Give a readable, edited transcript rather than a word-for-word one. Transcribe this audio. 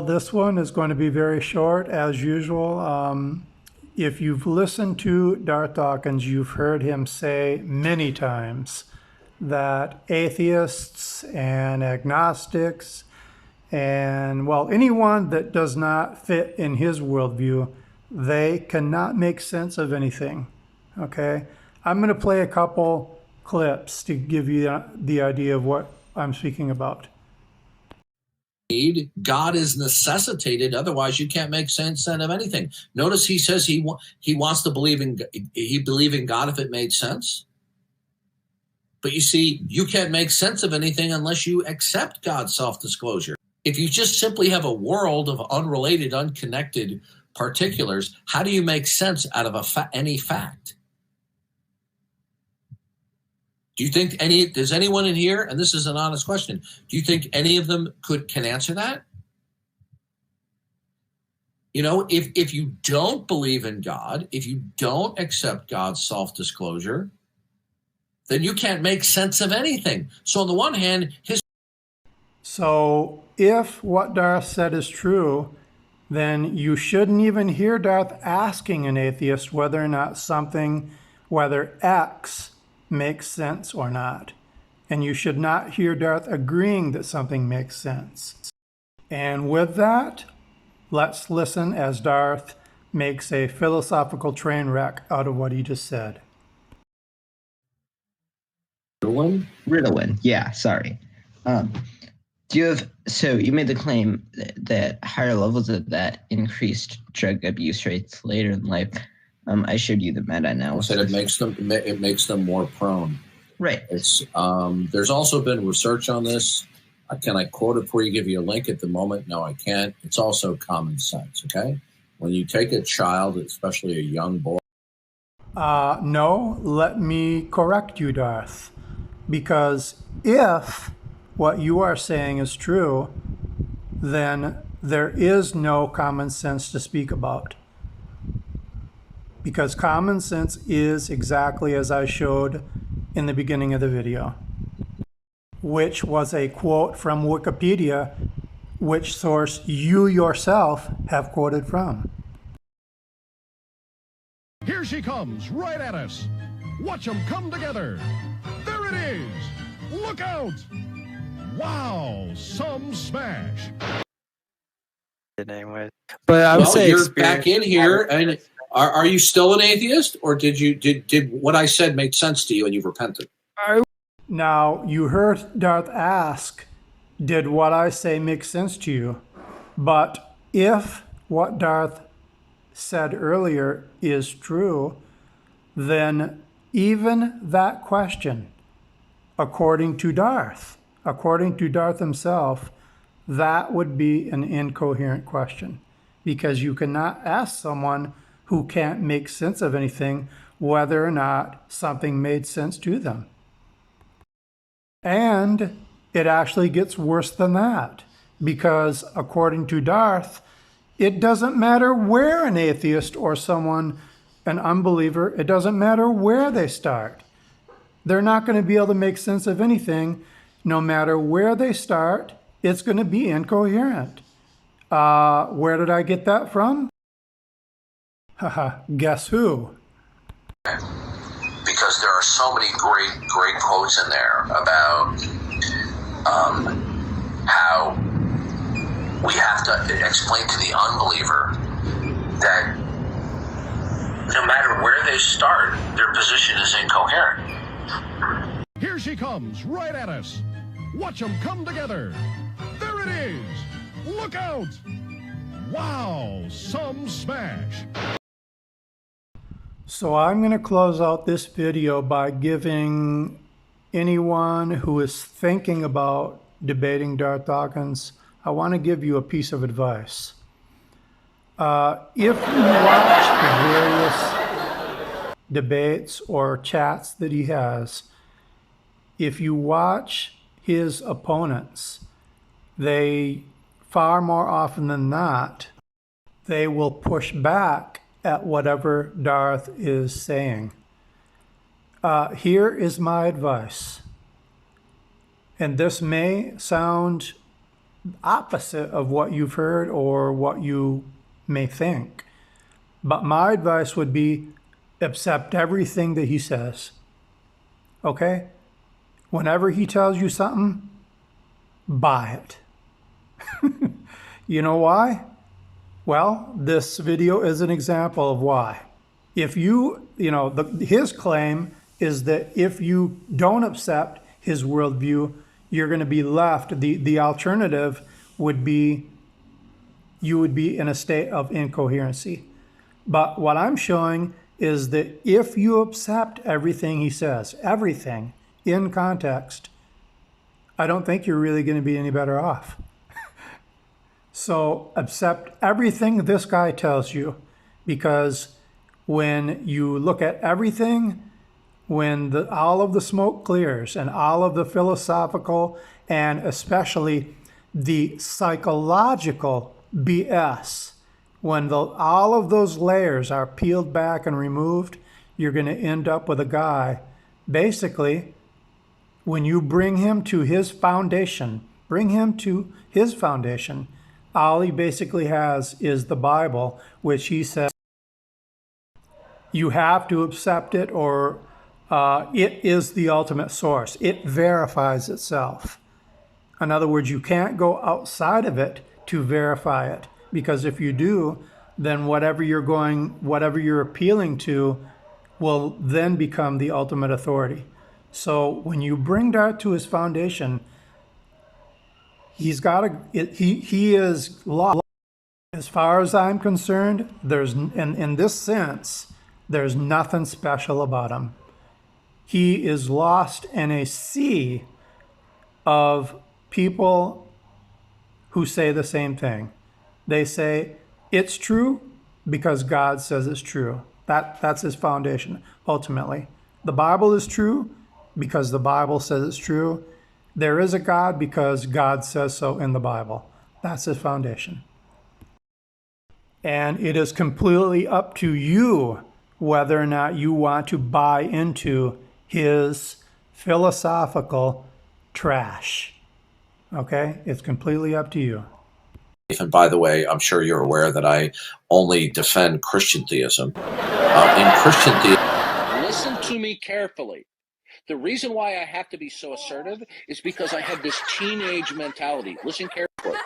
this one is going to be very short, as usual. If you've listened to Darth Dawkins, you've heard him say many times that atheists and agnostics and, well, anyone that does not fit in his worldview, they cannot make sense of anything, okay? I'm going to play a couple clips to give you the idea of what I'm speaking about. God is necessitated, otherwise you can't make sense out of anything. Notice he says he wants to believe in God if it made sense. But you see, you can't make sense of anything unless you accept God's self-disclosure. If you just simply have a world of unrelated, unconnected particulars, how do you make sense out of any fact? Do you think does anyone in here, and this is an honest question, do you think any of them can answer that? You know, if you don't believe in God, if you don't accept God's self-disclosure, then you can't make sense of anything. So on the one hand, So if what Darth said is true, then you shouldn't even hear Darth asking an atheist whether or not whether X makes sense or not. And you should not hear Darth agreeing that something makes sense. And with that, let's listen as Darth makes a philosophical train wreck out of what he just said. Ritalin, yeah, sorry. So you made the claim that higher levels of that increased drug abuse rates later in life. I showed you the meta-analysis. I said it makes them more prone. Right. It's there's also been research on this. Can I quote it for you? Give you a link at the moment? No, I can't. It's also common sense. Okay, when you take a child, especially a young boy. No, let me correct you, Darth, because if what you are saying is true, then there is no common sense to speak about. Because common sense is exactly as I showed in the beginning of the video, which was a quote from Wikipedia, which source you yourself have quoted from. Here she comes, right at us. Watch them come together. There it is. Look out. Wow, some smash. Anyway, but I would say you're back in here, and are you still an atheist, or did what I said make sense to you and you've repented? Now, you heard Darth ask, did what I say make sense to you? But if what Darth said earlier is true, then even that question, according to Darth himself, that would be an incoherent question, because you cannot ask someone who can't make sense of anything whether or not something made sense to them. And it actually gets worse than that, because according to Darth, it doesn't matter where an atheist or an unbeliever, it doesn't matter where they start. They're not going to be able to make sense of anything. No matter where they start, it's going to be incoherent. Where did I get that from? Haha, guess who? Because there are so many great quotes in there about how we have to explain to the unbeliever that no matter where they start, their position is incoherent. Here she comes, right at us. Watch them come together. There it is. Look out. Wow, some smash. So I'm going to close out this video by giving anyone who is thinking about debating Darth Dawkins, I want to give you a piece of advice. If you watch the various debates or chats that he has, if you watch his opponents, they far more often than not, they will push back at whatever Darth is saying. Here is my advice. And this may sound opposite of what you've heard or what you may think. But my advice would be accept everything that he says. Okay? Whenever he tells you something, buy it. You know why? Well, this video is an example of why. If his claim is that if you don't accept his worldview, you're going to be left. The alternative would be you would be in a state of incoherency. But what I'm showing is that if you accept everything he says, everything in context, I don't think you're really going to be any better off. So accept everything this guy tells you, because when you look at everything, when all of the smoke clears and all of the philosophical and especially the psychological BS, when all of those layers are peeled back and removed, you're going to end up with a guy, basically, when you bring him to his foundation, all he basically has is the Bible, which he says you have to accept it, or it is the ultimate source. It verifies itself. In other words, you can't go outside of it to verify it, because if you do, then whatever you're appealing to will then become the ultimate authority. So when you bring Darth to his foundation, he is lost. As far as I'm concerned, in this sense, there's nothing special about him. He is lost in a sea of people who say the same thing. They say it's true because God says it's true. That's his foundation, ultimately. The Bible is true because the Bible says it's true. There is a God because God says so in the Bible. That's his foundation. And it is completely up to you whether or not you want to buy into his philosophical trash. Okay? It's completely up to you. And by the way, I'm sure you're aware that I only defend Christian theism. In Christian theism, listen to me carefully. The reason why I have to be so assertive is because I have this teenage mentality. Listen carefully.